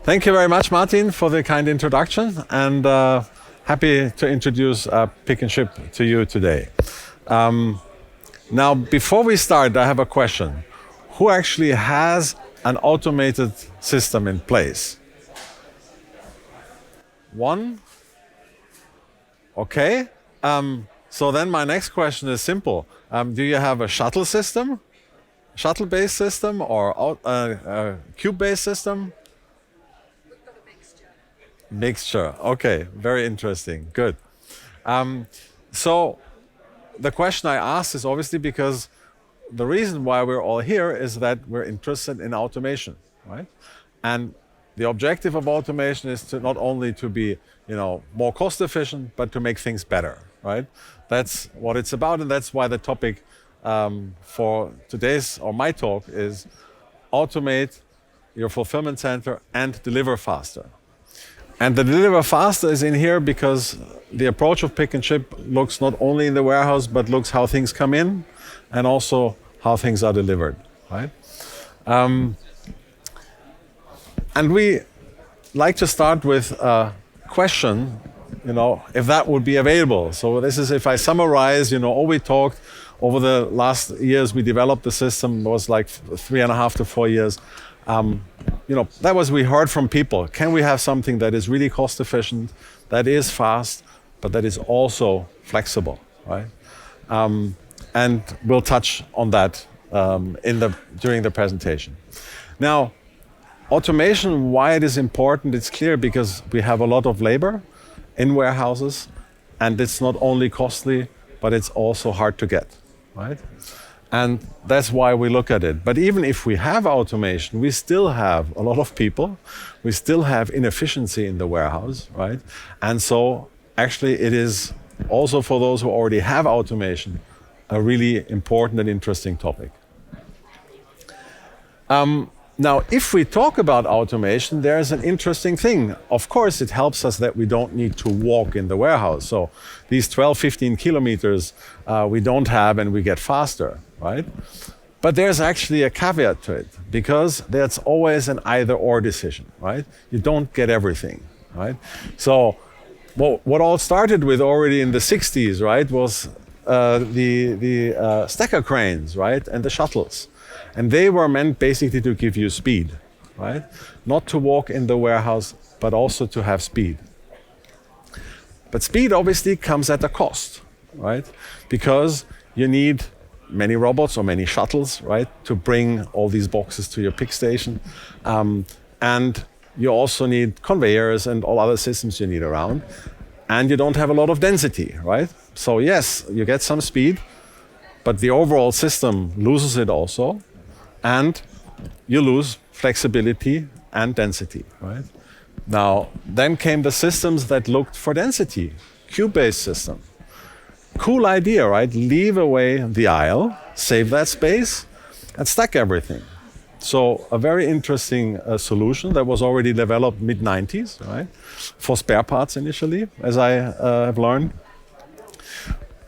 Thank you very much, Martin, for the kind introduction, and happy to introduce Pick8ship to you today. Now, before we start, I have a question. Who actually has an automated system in place? One? Okay. So then my next question is simple. Do you have a shuttle system? Shuttle-based system or a cube-based system? We've got a mixture. Mixture. Okay, very interesting. Good. So the question I asked is obviously because the reason why we're all here is that we're interested in automation, right? And the objective of automation is to not only to be, more cost efficient, but to make things better, right? That's what it's about, and that's why the topic for today's or my talk is automate your fulfillment center and deliver faster. And the deliver faster is in here because the approach of Pick8ship looks not only in the warehouse, but looks how things come in and also how things are delivered, right? And we like to start with a question, if that would be available. So this is if I summarize, all we talked over the last years, we developed the system, was like 3.5 to 4 years. That was we heard from people. Can we have something that is really cost efficient, that is fast, but that is also flexible, right? And we'll touch on that during the presentation. Now, automation, why it is important, it's clear because we have a lot of labor in warehouses, and it's not only costly, but it's also hard to get, right? And that's why we look at it. But even if we have automation, we still have a lot of people. We still have inefficiency in the warehouse, right? And so actually it is also for those who already have automation, a really important and interesting topic. Now, if we talk about automation, there's an interesting thing. Of course, it helps us that we don't need to walk in the warehouse. So these 12, 15 kilometers we don't have and we get faster, right? But there's actually a caveat to it because there's always an either-or decision, right? You don't get everything, right? So what all started with already in the 60s, right, was the stacker cranes, right, and the shuttles. And they were meant basically to give you speed, right? Not to walk in the warehouse, but also to have speed. But speed obviously comes at a cost, right? Because you need many robots or many shuttles, right, to bring all these boxes to your pick station. And you also need conveyors and all other systems you need around. And you don't have a lot of density, right? So yes, you get some speed, but the overall system loses it also. And you lose flexibility and density, right? Now, then came the systems that looked for density, cube-based system. Cool idea, right? Leave away the aisle, save that space, and stack everything. So a very interesting solution that was already developed mid-90s, right? For spare parts initially, as I have learned.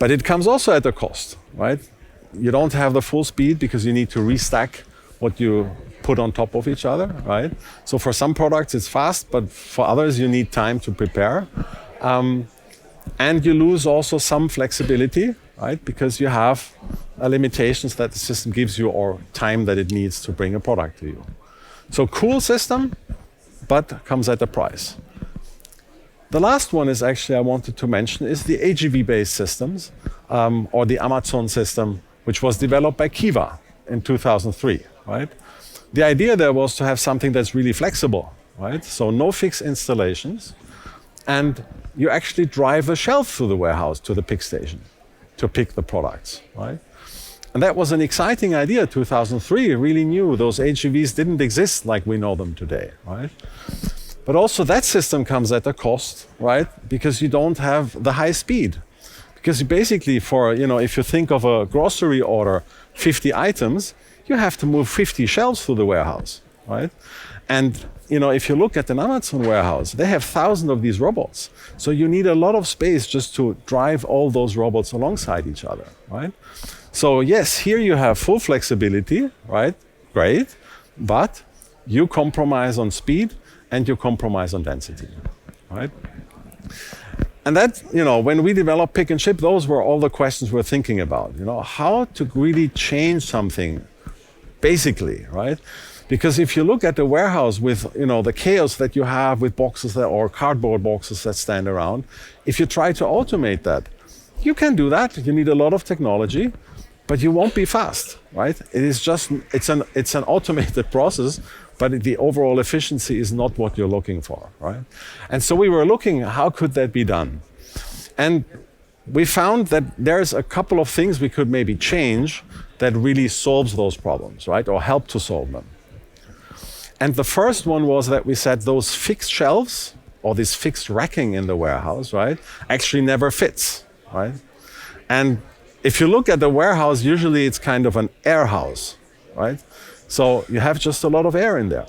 But it comes also at a cost, right? You don't have the full speed because you need to restack what you put on top of each other, right? So for some products it's fast, but for others you need time to prepare. And you lose also some flexibility, right? Because you have limitations that the system gives you or time that it needs to bring a product to you. So cool system, but comes at a price. The last one is actually I wanted to mention is the AGV-based systems or the Amazon system, which was developed by Kiva in 2003, right? The idea there was to have something that's really flexible, right? So no fixed installations, and you actually drive a shelf through the warehouse to the pick station to pick the products, right? And that was an exciting idea. 2003, really new. Those AGVs didn't exist like we know them today, right? But also that system comes at a cost, right? Because you don't have the high speed. Because basically if you think of a grocery order, 50 items, you have to move 50 shelves through the warehouse, right? And if you look at an Amazon warehouse, they have thousands of these robots. So you need a lot of space just to drive all those robots alongside each other, right? So yes, here you have full flexibility, right? Great. But you compromise on speed and you compromise on density, right? And that, when we developed Pick and Ship, those were all the questions we're thinking about. How to really change something, basically, right? Because if you look at the warehouse with, the chaos that you have with boxes or cardboard boxes that stand around, if you try to automate that, you can do that. You need a lot of technology, but you won't be fast, right? It's an automated process, but the overall efficiency is not what you're looking for, right? And so we were looking, how could that be done? And we found that there's a couple of things we could maybe change that really solves those problems, right? Or help to solve them. And the first one was that we said those fixed shelves or this fixed racking in the warehouse, right, actually never fits, right? And if you look at the warehouse, usually it's kind of an air house, right? So you have just a lot of air in there.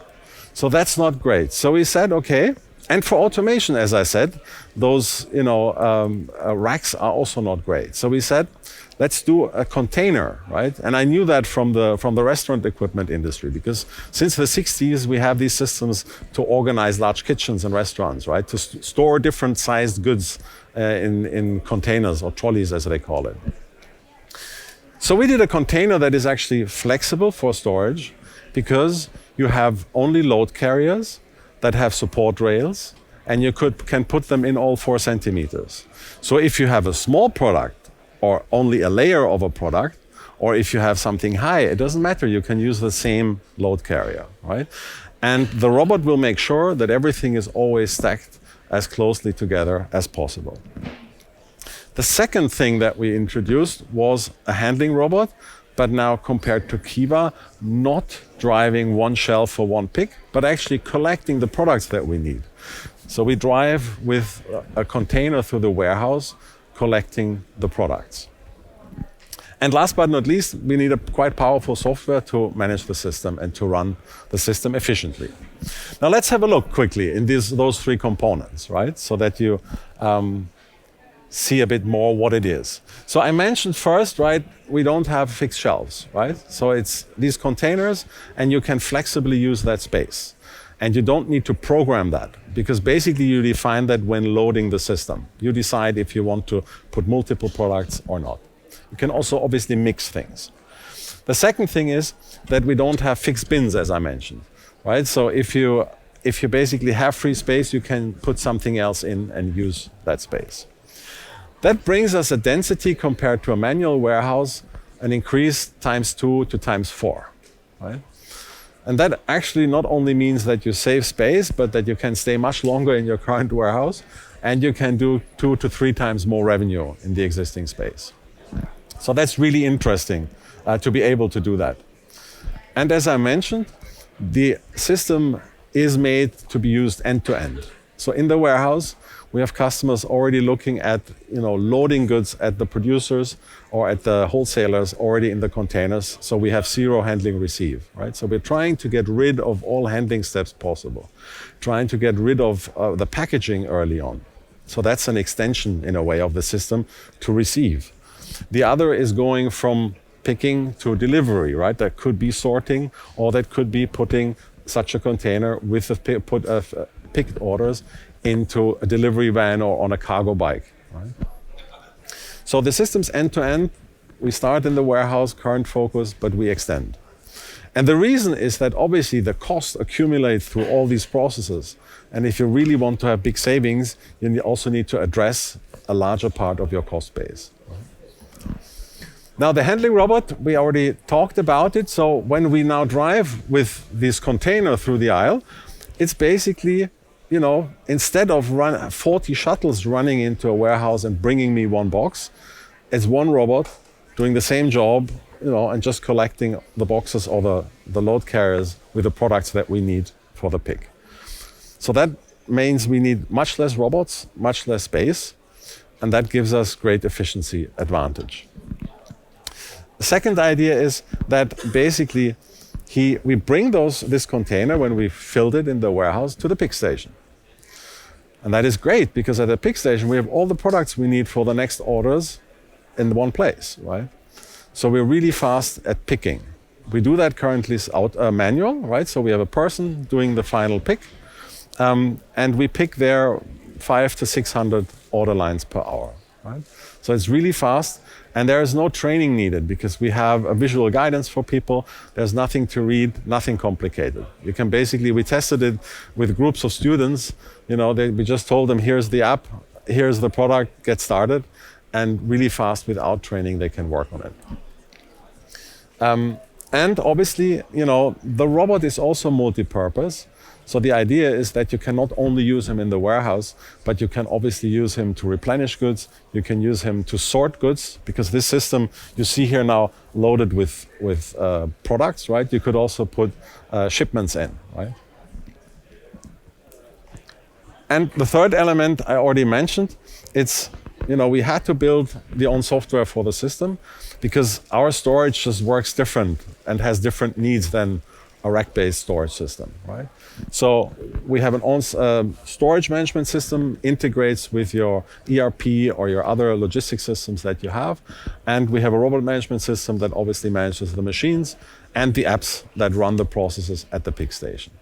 So that's not great. So we said, okay, and for automation, as I said, those racks are also not great. So we said, let's do a container, right? And I knew that from the restaurant equipment industry, because since the 60s, we have these systems to organize large kitchens and restaurants, right? To store different sized goods in containers or trolleys, as they call it. So we did a container that is actually flexible for storage, because you have only load carriers that have support rails, and you can put them in all 4 centimeters. So if you have a small product or only a layer of a product, or if you have something high, it doesn't matter. You can use the same load carrier, right? And the robot will make sure that everything is always stacked as closely together as possible. The second thing that we introduced was a handling robot, but now compared to Kiva, not driving one shelf for one pick, but actually collecting the products that we need. So we drive with a container through the warehouse, collecting the products. And last but not least, we need a quite powerful software to manage the system and to run the system efficiently. Now let's have a look quickly in those 3 components, right? So that you see a bit more what it is. So I mentioned first, right, we don't have fixed shelves, right? So it's these containers, and you can flexibly use that space. And you don't need to program that, because basically you define that when loading the system. You decide if you want to put multiple products or not. You can also obviously mix things. The second thing is that we don't have fixed bins, as I mentioned, right? So if you basically have free space, you can put something else in and use that space. That brings us a density compared to a manual warehouse, an increase ×2 to ×4, right? And that actually not only means that you save space, but that you can stay much longer in your current warehouse, and you can do 2 to 3 times more revenue in the existing space. So that's really interesting to be able to do that. And as I mentioned, the system is made to be used end to end. So in the warehouse, we have customers already looking at, loading goods at the producers or at the wholesalers already in the containers. So we have 0 handling receive, right? So we're trying to get rid of all handling steps possible, trying to get rid of the packaging early on. So that's an extension in a way of the system to receive. The other is going from picking to delivery, right? That could be sorting, or that could be putting such a container with picked orders into a delivery van or on a cargo bike, right? So the system's end to end. We start in the warehouse, current focus, but we extend. And the reason is that obviously the cost accumulates through all these processes. And if you really want to have big savings, you also need to address a larger part of your cost base. Now the handling robot, we already talked about it. So when we now drive with this container through the aisle, it's basically, instead of 40 shuttles running into a warehouse and bringing me one box, it's one robot doing the same job, and just collecting the boxes or the load carriers with the products that we need for the pick. So that means we need much less robots, much less space, and that gives us great efficiency advantage. The second idea is that basically we bring this container, when we filled it in the warehouse, to the pick station. And that is great, because at the pick station we have all the products we need for the next orders in one place, right? So we're really fast at picking. We do that currently manual, right? So we have a person doing the final pick, and we pick there 500 to 600 order lines per hour. Right? So it's really fast, and there is no training needed because we have a visual guidance for people. There's nothing to read, nothing complicated. You can basically, we tested it with groups of students. We just told them, here's the app, here's the product, get started, and really fast without training, they can work on it. And obviously, the robot is also multi-purpose. So the idea is that you can not only use him in the warehouse, but you can obviously use him to replenish goods. You can use him to sort goods, because this system you see here now loaded with products, right? You could also put shipments in, right? And the third element I already mentioned, it's, we had to build the own software for the system because our storage just works different and has different needs than a rack-based storage system, right? So we have an own storage management system, integrates with your ERP or your other logistics systems that you have. And we have a robot management system that obviously manages the machines and the apps that run the processes at the pick station.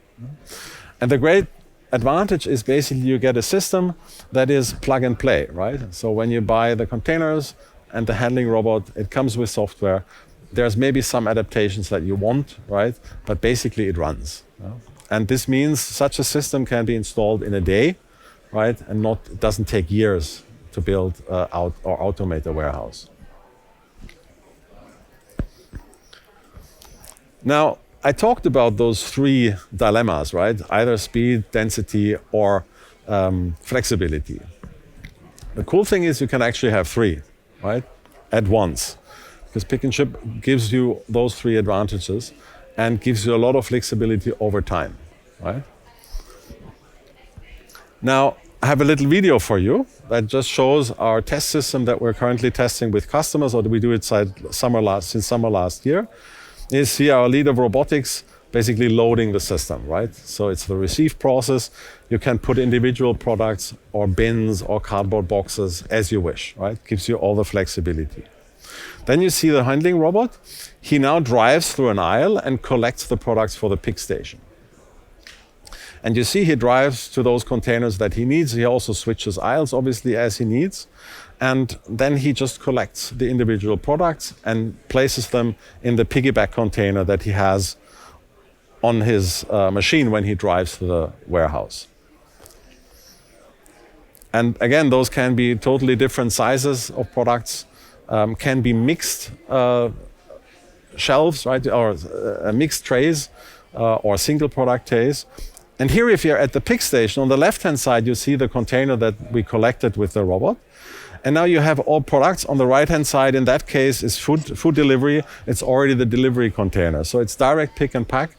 And the great advantage is basically you get a system that is plug and play, right? So when you buy the containers and the handling robot, it comes with software. There's maybe some adaptations that you want, right? But basically it runs. And this means such a system can be installed in a day, right? And it doesn't take years to build out or automate a warehouse. Now, I talked about those three dilemmas, right? Either speed, density, or flexibility. The cool thing is you can actually have three, right? At once. Because Pick and Ship gives you those three advantages and gives you a lot of flexibility over time, right? Now, I have a little video for you that just shows our test system that we're currently testing with customers, or we do it since summer last year. You see our lead of robotics basically loading the system, right? So it's the receive process. You can put individual products or bins or cardboard boxes as you wish, right? Gives you all the flexibility. Then you see the handling robot. He now drives through an aisle and collects the products for the pick station. And you see he drives to those containers that he needs. He also switches aisles, obviously, as he needs. And then he just collects the individual products and places them in the piggyback container that he has on his machine when he drives to the warehouse. And again, those can be totally different sizes of products. Can be mixed shelves, right, or mixed trays or single product trays. And here, if you're at the pick station, on the left-hand side, you see the container that we collected with the robot. And now you have all products. On the right-hand side, in that case, is food delivery. It's already the delivery container. So it's direct pick and pack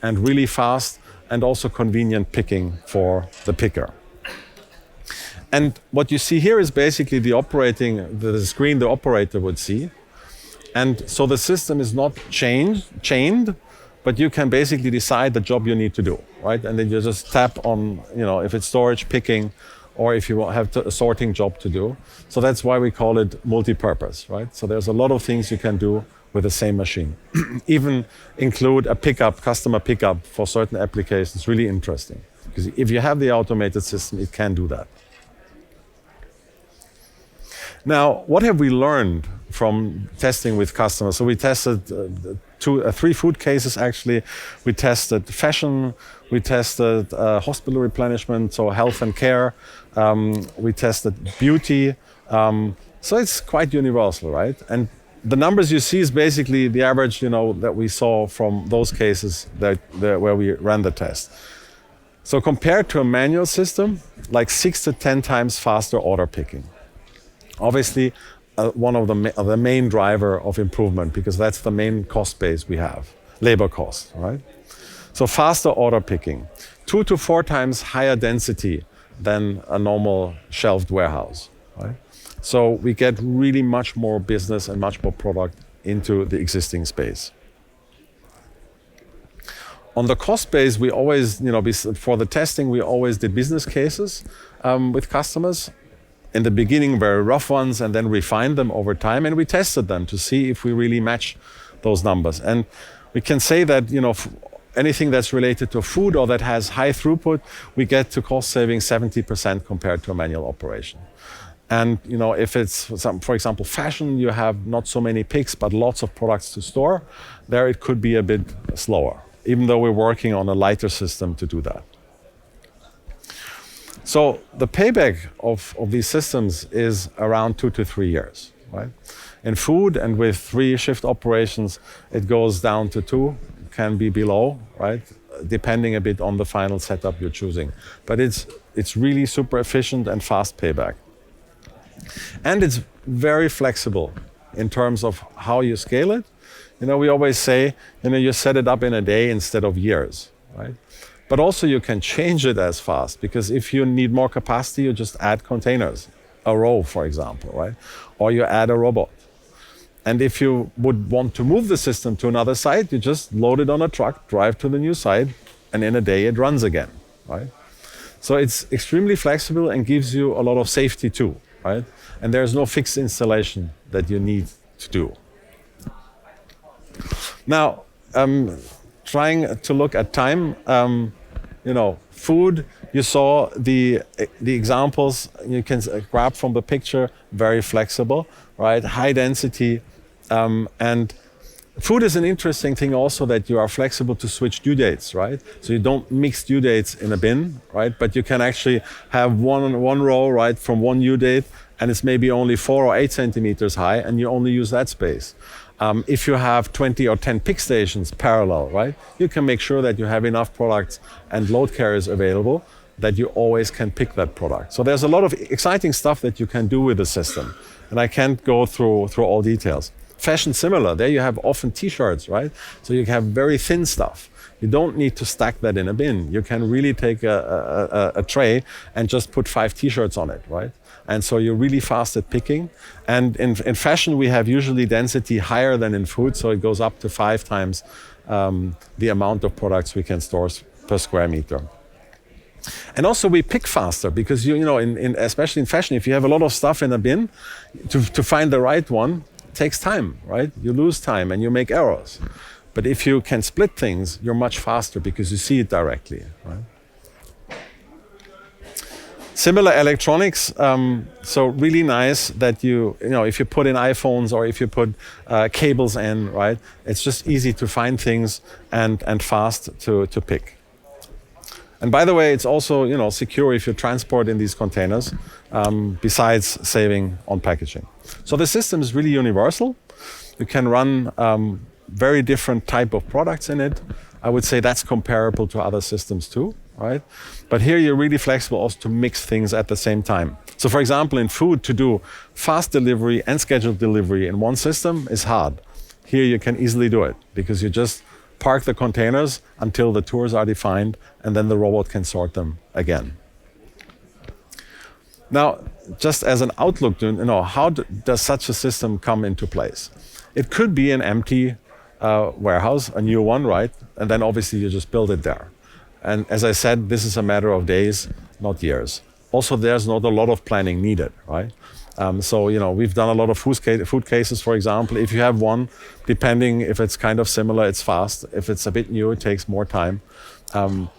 and really fast and also convenient picking for the picker. And what you see here is basically the screen the operator would see. And so the system is not chained, but you can basically decide the job you need to do, right? And then you just tap on, if it's storage, picking, or if you have a sorting job to do. So that's why we call it multi-purpose, right? So there's a lot of things you can do with the same machine. Even include a customer pickup for certain applications. Really interesting. Because if you have the automated system, it can do that. Now, what have we learned from testing with customers? So we tested three food cases, actually. We tested fashion, we tested hospital replenishment, so health and care. We tested beauty. So it's quite universal, right? And the numbers you see is basically the average, that we saw from those cases where we ran the test. So compared to a manual system, like 6 to 10 times faster order picking. Obviously, one of the main driver of improvement, because that's the main cost base we have, labor cost, right? So faster order picking, 2 to 4 times higher density than a normal shelved warehouse, right? So we get really much more business and much more product into the existing space. On the cost base, we always, for the testing, we always did business cases with customers. In the beginning, very rough ones, and then refined them over time, and we tested them to see if we really match those numbers. And we can say that, anything that's related to food or that has high throughput, we get to cost saving 70% compared to a manual operation. And if it's, for example, fashion, you have not so many picks, but lots of products to store, there it could be a bit slower, even though we're working on a lighter system to do that. So the payback of these systems is around 2 to 3 years, right? In food and with 3 shift operations, it goes down to 2, can be below, right? Depending a bit on the final setup you're choosing. But it's really super efficient and fast payback. And it's very flexible in terms of how you scale it. We always say, you set it up in a day instead of years, right? But also you can change it as fast, because if you need more capacity, you just add containers, a row, for example, right? Or you add a robot. And if you would want to move the system to another site, you just load it on a truck, drive to the new site, and in a day it runs again, right? So it's extremely flexible and gives you a lot of safety too, right? And there's no fixed installation that you need to do. Now, trying to look at time, food, you saw the examples you can grab from the picture, very flexible, right? High density. And food is an interesting thing also, that you are flexible to switch due dates, right? So you don't mix due dates in a bin, right? But you can actually have one row, right, from one due date, and it's maybe only 4 or 8 centimeters high, and you only use that space. If you have 20 or 10 pick stations parallel, right, you can make sure that you have enough products and load carriers available that you always can pick that product. So there's a lot of exciting stuff that you can do with the system, and I can't go through all details. Fashion similar, there you have often t-shirts, right? So you have very thin stuff. You don't need to stack that in a bin. You can really take a tray and just put 5 t-shirts on it, right? And so you're really fast at picking. And in fashion, we have usually density higher than in food, so it goes up to 5 times the amount of products we can store per square meter. And also we pick faster, because especially in fashion, if you have a lot of stuff in a bin, to find the right one takes time, right? You lose time and you make errors. But if you can split things, you're much faster because you see it directly, right? Similar electronics, so really nice that if you put in iPhones or if you put cables in, right? It's just easy to find things and fast to pick. And by the way, it's also secure if you transport in these containers, besides saving on packaging. So the system is really universal. You can run very different type of products in it. I would say that's comparable to other systems too, right? But here you're really flexible also to mix things at the same time. So for example, in food, to do fast delivery and scheduled delivery in one system is hard. Here you can easily do it, because you just park the containers until the tours are defined, and then the robot can sort them again. Now, just as an outlook, how does such a system come into place? It could be an empty warehouse, a new one, right? And then obviously you just build it there. And as I said, this is a matter of days, not years. Also, there's not a lot of planning needed, right? So we've done a lot of food cases, for example. If you have one, depending if it's kind of similar, it's fast. If it's a bit new, it takes more time.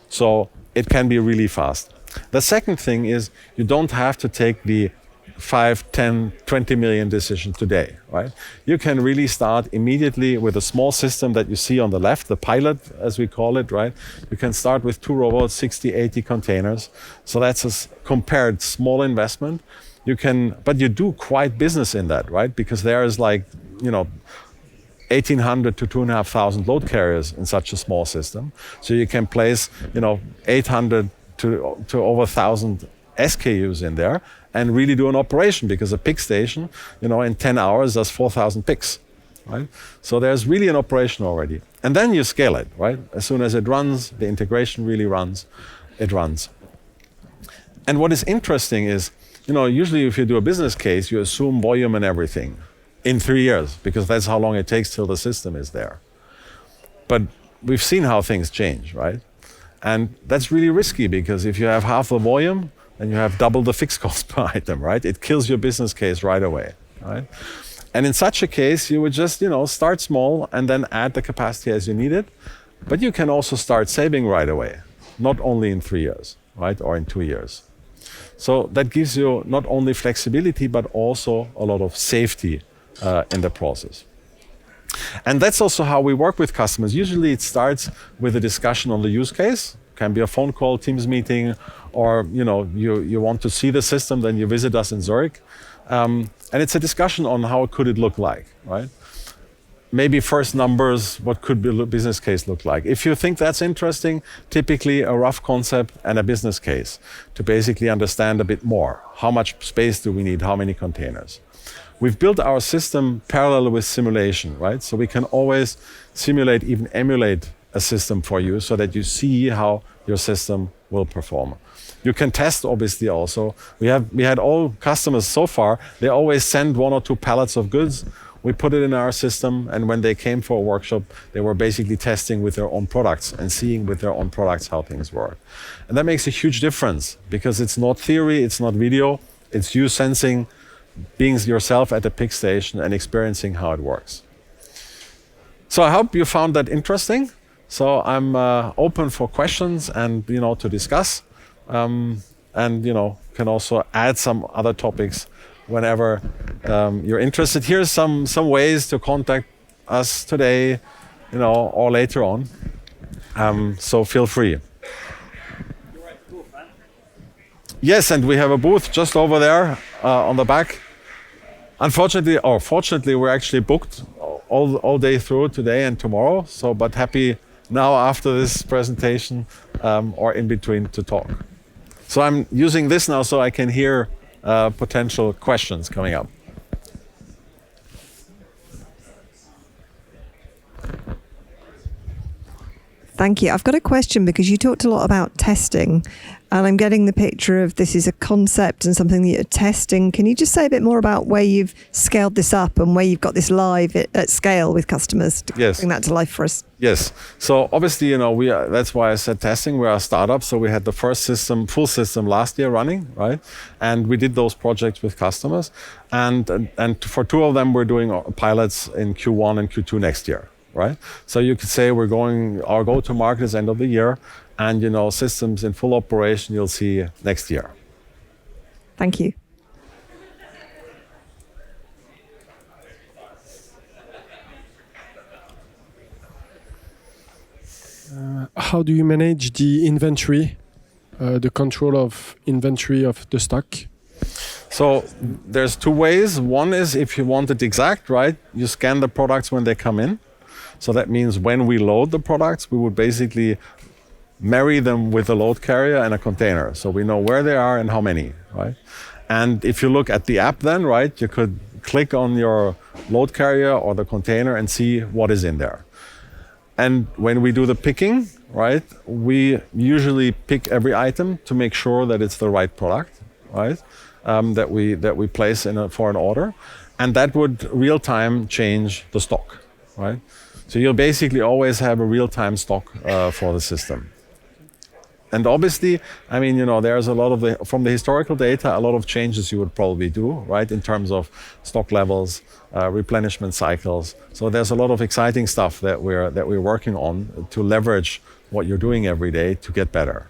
So it can be really fast. The second thing is you don't have to take the 5, 10, 20 million decision today, right? You can really start immediately with a small system that you see on the left, the pilot, as we call it, right? You can start with 2 robots, 60, 80 containers. So that's a compared small investment. But you do quite business in that, right? Because there is 1,800 to 2,500 load carriers in such a small system. So you can place, 800 to over 1,000 SKUs in there and really do an operation, because a pick station, in 10 hours does 4,000 picks, right? So there's really an operation already. And then you scale it, right? As soon as it runs, the integration really runs, it runs. And what is interesting is, usually if you do a business case, you assume volume and everything in 3 years, because that's how long it takes till the system is there. But we've seen how things change, right? And that's really risky, because if you have half the volume, then you have double the fixed cost per item, right? It kills your business case right away, right? And in such a case, you would just, start small and then add the capacity as you need it. But you can also start saving right away, not only in 3 years, right, or in 2 years. So that gives you not only flexibility, but also a lot of safety in the process. And that's also how we work with customers. Usually it starts with a discussion on the use case. Can be a phone call, Teams meeting, or you want to see the system, then you visit us in Zurich. And it's a discussion on how could it look like, right? Maybe first numbers, what could the business case look like? If you think that's interesting, typically a rough concept and a business case to basically understand a bit more. How much space do we need? How many containers? We've built our system parallel with simulation, right? So we can always simulate, even emulate a system for you so that you see how your system will perform. You can test, obviously, also. We had all customers so far, they always send 1 or 2 pallets of goods. We put it in our system, and when they came for a workshop, they were basically testing with their own products and seeing with their own products how things work. And that makes a huge difference because it's not theory, it's not video, it's you sensing, being yourself at the pick station and experiencing how it works. So I hope you found that interesting. So I'm open for questions and to discuss, and can also add some other topics whenever you're interested. Here's some ways to contact us today, or later on. So feel free. Yes, and we have a booth just over there on the back. Unfortunately, or fortunately, we're actually booked all day through today and tomorrow. So, but happy now after this presentation or in between to talk. So I'm using this now so I can hear potential questions coming up. Thank you. I've got a question because you talked a lot about testing, and I'm getting the picture of this is a concept and something that you're testing. Can you just say a bit more about where you've scaled this up and where you've got this live at scale with customers to bring that to life for us? Yes. So obviously, that's why I said testing. We're a startup. So we had the first system, full system last year running, right? And we did those projects with customers. And for 2 of them, we're doing pilots in Q1 and Q2 next year. Right, so you could say our go-to-market is end of the year, and systems in full operation you'll see next year. Thank you. How do you manage the inventory, the control of inventory of the stock? So there's 2 ways. One is if you want it exact, right? You scan the products when they come in. So that means when we load the products, we would basically marry them with a load carrier and a container. So we know where they are and how many, right? And if you look at the app then, right, you could click on your load carrier or the container and see what is in there. And when we do the picking, right, we usually pick every item to make sure that it's the right product, right, that we place for an order. And that would real time change the stock, right? So you'll basically always have a real-time stock for the system. And obviously, there's a lot of from the historical data, a lot of changes you would probably do, right, in terms of stock levels, replenishment cycles. So there's a lot of exciting stuff that we're working on to leverage what you're doing every day to get better.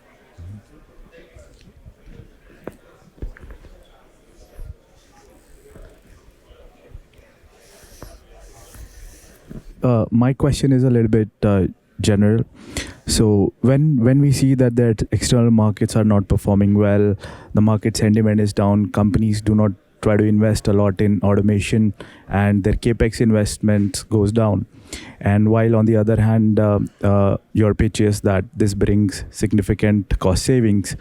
My question is a little bit general. So when we see that external markets are not performing well, the market sentiment is down, companies do not try to invest a lot in automation and their capex investment goes down. And while on the other hand, your pitch is that this brings significant cost savings.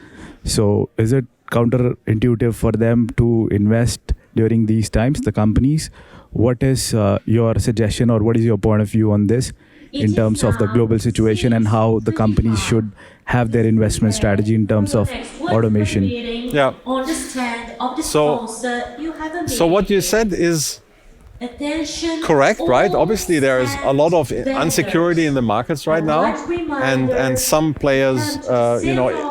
So is it counterintuitive for them to invest during these times, the companies? What is your suggestion or what is your point of view on this in terms of the global situation and how the companies should have their investment strategy in terms of automation? Yeah. So what you said is Correct, right? Obviously, there is a lot of insecurity in the markets right now, and some players,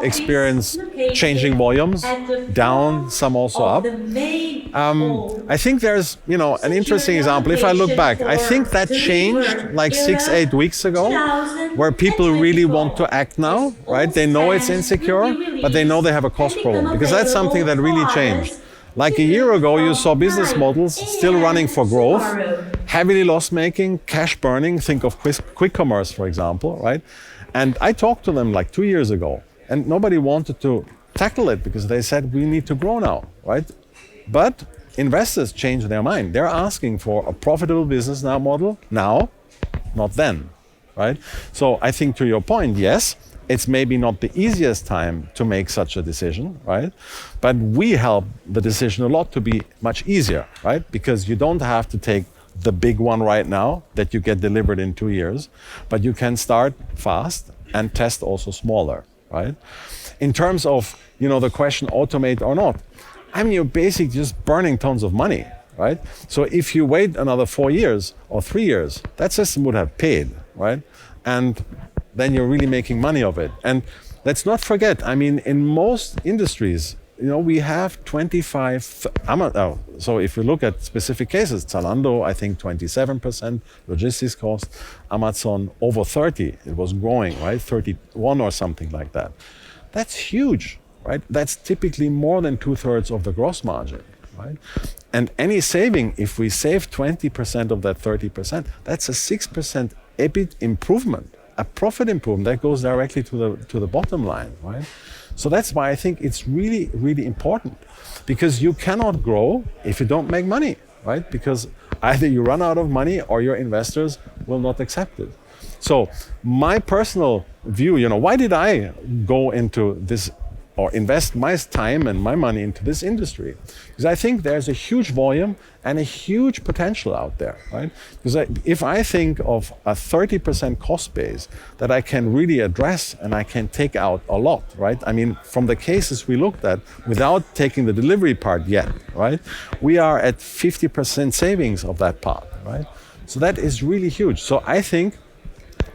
experience changing volumes down, some also up. I think there's, an interesting example. If I look back, I think that changed like 6-8 weeks ago, where people really want to act now, right? They know it's insecure, but they know they have a cost problem, because that's something that really changed. Like a year ago, you saw business models still running for growth, heavily loss-making, cash burning. Think of quick commerce, for example, right? And I talked to them like 2 years ago, and nobody wanted to tackle it because they said we need to grow now, right? But investors changed their mind. They're asking for a profitable business model now, not then, right? So I think, to your point, yes, it's maybe not the easiest time to make such a decision, right? But we help the decision a lot to be much easier, right? Because you don't have to take the big one right now that you get delivered in 2 years, but you can start fast and test also smaller, right? In terms of, the question, automate or not, I mean, you're basically just burning tons of money, right? So if you wait another 4 years or 3 years, that system would have paid, right? And then you're really making money of it. And let's not forget, I mean, in most industries, we have 25, so if you look at specific cases, Zalando, I think 27% logistics cost, Amazon over 30, it was growing, right? 31 or something like that. That's huge, right? That's typically more than 2/3 of the gross margin, right? And any saving, if we save 20% of that 30%, that's a 6% EBIT improvement, a profit improvement that goes directly to the bottom line, right? So that's why I think it's really, really important, because you cannot grow if you don't make money, right? Because either you run out of money or your investors will not accept it. So my personal view, why did I go into this or invest my time and my money into this industry? Because I think there's a huge volume and a huge potential out there, right? Because if I think of a 30% cost base that I can really address and I can take out a lot, right? I mean, from the cases we looked at, without taking the delivery part yet, right? We are at 50% savings of that part, right? So that is really huge. So I think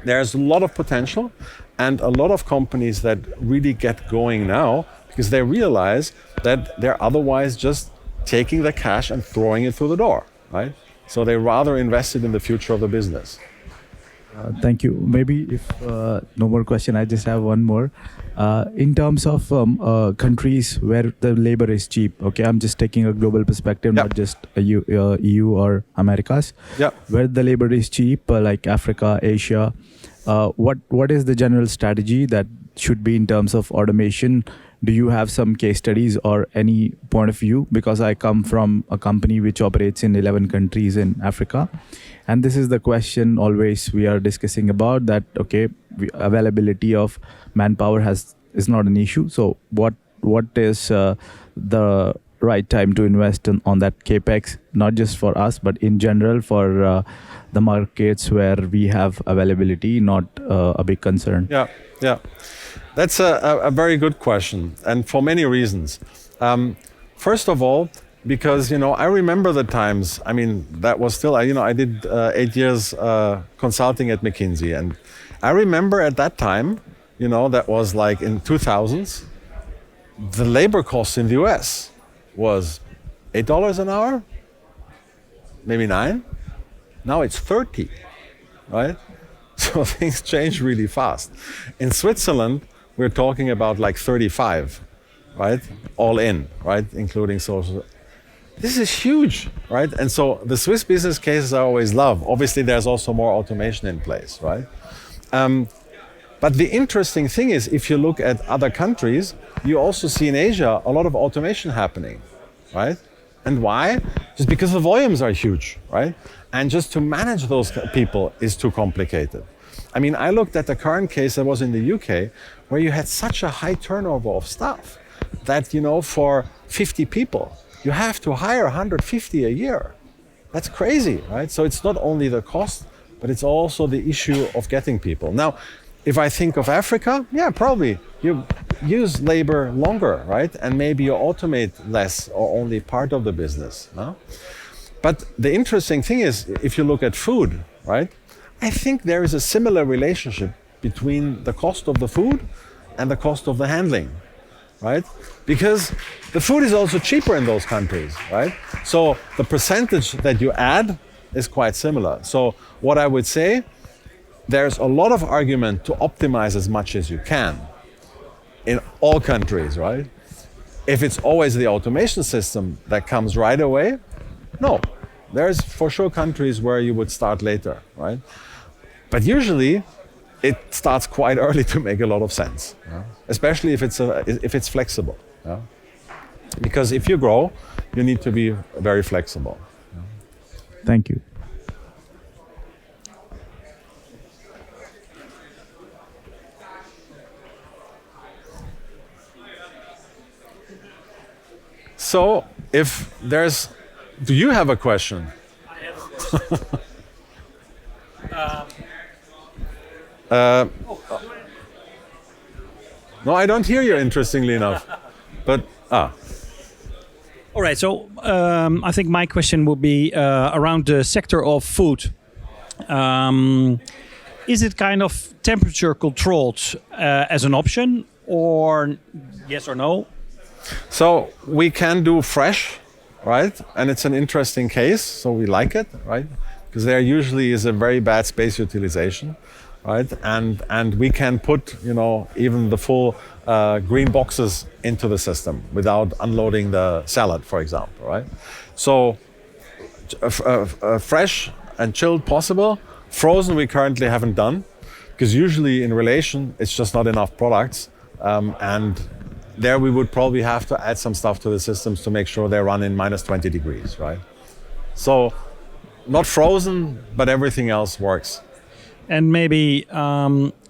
there's a lot of potential, and a lot of companies that really get going now because they realize that they're otherwise just taking the cash and throwing it through the door, right? So they rather invested in the future of the business. Thank you. Maybe if no more question, I just have one more. In terms of countries where the labor is cheap, okay, I'm just taking a global perspective, Yep. not just EU or Americas. Yeah. Where the labor is cheap, like Africa, Asia, what is the general strategy that should be in terms of automation? Do you have some case studies or any point of view? Because I come from a company which operates in 11 countries in Africa. And this is the question always we are discussing about, that, okay, availability of manpower is not an issue. So what is the right time to invest on that capex, not just for us, but in general for the markets where we have availability, not a big concern? Yeah. That's a very good question, and for many reasons. First of all, because I remember the times. I mean, that was still I did 8 years consulting at McKinsey, and I remember at that time, that was like in 2000s, the labor cost in the US was $8 an hour, maybe $9. Now it's 30, right? So things change really fast. In Switzerland, we're talking about like 35, right? All in, right? Including social. This is huge, right? And so the Swiss business cases I always love. Obviously, there's also more automation in place, right? But the interesting thing is, if you look at other countries, you also see in Asia a lot of automation happening, right? And why? Just because the volumes are huge, right? And just to manage those people is too complicated. I mean, I looked at the current case that was in the UK, where you had such a high turnover of staff that, for 50 people, you have to hire 150 a year. That's crazy, right? So it's not only the cost, but it's also the issue of getting people. Now, if I think of Africa, yeah, probably you use labor longer, right? And maybe you automate less or only part of the business, no? But the interesting thing is, if you look at food, right? I think there is a similar relationship between the cost of the food and the cost of the handling, right? Because the food is also cheaper in those countries, right? So the percentage that you add is quite similar. So what I would say, there's a lot of argument to optimize as much as you can in all countries, right? If it's always the automation system that comes right away, no. There's for sure countries where you would start later, right? But usually it starts quite early to make a lot of sense, yeah? Especially if it's flexible. Yeah? Because if you grow, you need to be very flexible. Yeah? Thank you. So if there's, do you have a question? No, I don't hear you, interestingly enough. But, All right, so I think my question would be around the sector of food. Is it kind of temperature controlled as an option, or yes or no? So we can do fresh, right? And it's an interesting case, so we like it, right? Because there usually is a very bad space utilization, right? And we can put, you know, even the full green boxes into the system without unloading the salad, for example, right? So fresh and chilled possible. Frozen we currently haven't done, because usually in relation it's just not enough products, and there we would probably have to add some stuff to the systems to make sure they run in minus 20 degrees, right? So not frozen, but everything else works. And maybe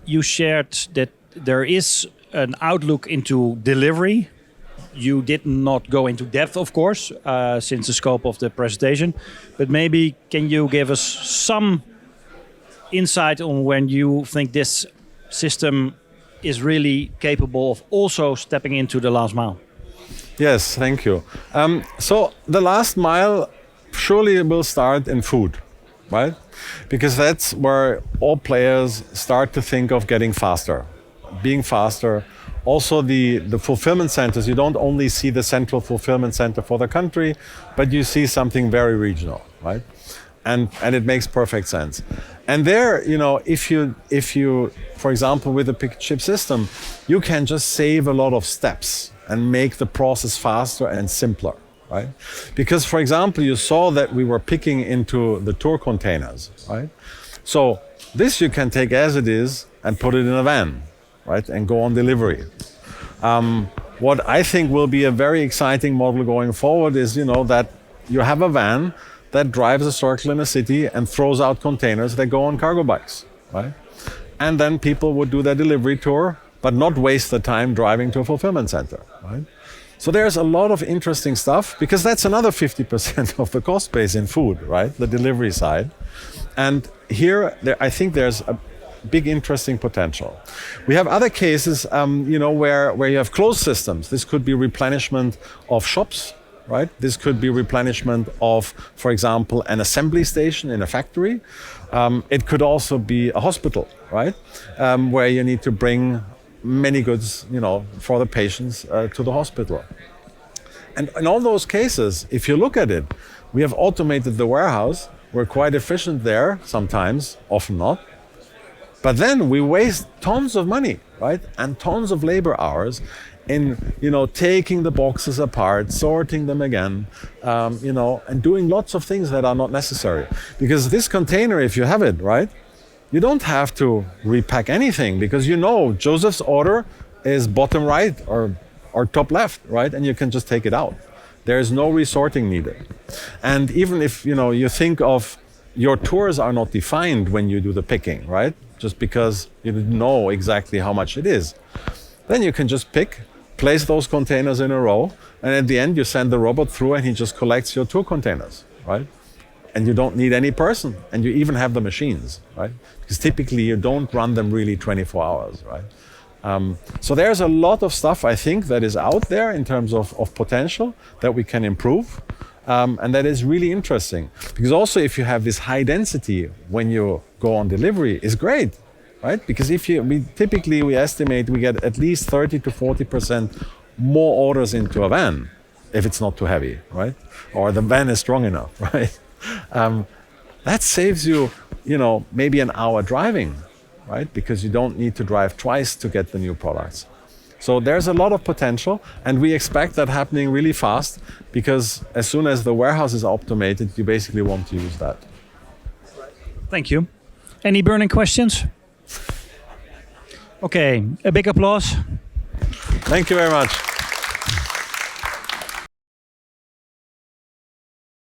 you shared that there is an outlook into delivery. You did not go into depth, of course, since the scope of the presentation, but maybe can you give us some insight on when you think this system is really capable of also stepping into the last mile? Yes, thank you. So the last mile surely will start in food, right? Because that's where all players start to think of getting faster, being faster. Also the fulfillment centers, you don't only see the central fulfillment center for the country, but you see something very regional, right? And it makes perfect sense. And there, you know, if you, for example, with the Pick8ship system, you can just save a lot of steps and make the process faster and simpler, right? Because, for example, you saw that we were picking into the tour containers, right? So this you can take as it is and put it in a van, right? And go on delivery. What I think will be a very exciting model going forward is, you know, that you have a van that drives a circle in a city and throws out containers that go on cargo bikes, right? And then people would do their delivery tour, but not waste the time driving to a fulfillment center, right? So there's a lot of interesting stuff, because that's another 50% of the cost base in food, right? The delivery side. And here, I think there's a big interesting potential. We have other cases, you know, where you have closed systems. This could be replenishment of shops, right? This could be replenishment of, for example, an assembly station in a factory. It could also be a hospital, right? Where you need to bring many goods, you know, for the patients to the hospital. And in all those cases, if you look at it, we have automated the warehouse. We're quite efficient there sometimes, often not. But then we waste tons of money, right? And tons of labor hours in, you know, taking the boxes apart, sorting them again, you know, and doing lots of things that are not necessary. Because this container, if you have it, right, you don't have to repack anything, because you know Josef's order is bottom right or top left, right? And you can just take it out. There is no resorting needed. And even if, you know, you think of your tours are not defined when you do the picking, right? Just because you didn't know exactly how much it is. Then you can just pick, place those containers in a row, and at the end you send the robot through and he just collects your tour containers, right? And you don't need any person, and you even have the machines, right? Because typically you don't run them really 24 hours, right? So there's a lot of stuff, I think, that is out there in terms of potential that we can improve. And that is really interesting. Because also if you have this high density when you go on delivery is great, right? Because if we estimate we get at least 30 to 40% more orders into a van if it's not too heavy, right? Or the van is strong enough, right? That saves you, maybe an hour driving, right? Because you don't need to drive twice to get the new products. So there's a lot of potential, and we expect that happening really fast, because as soon as the warehouse is automated, you basically want to use that. Thank you. Any burning questions? Okay, a big applause. Thank you very much.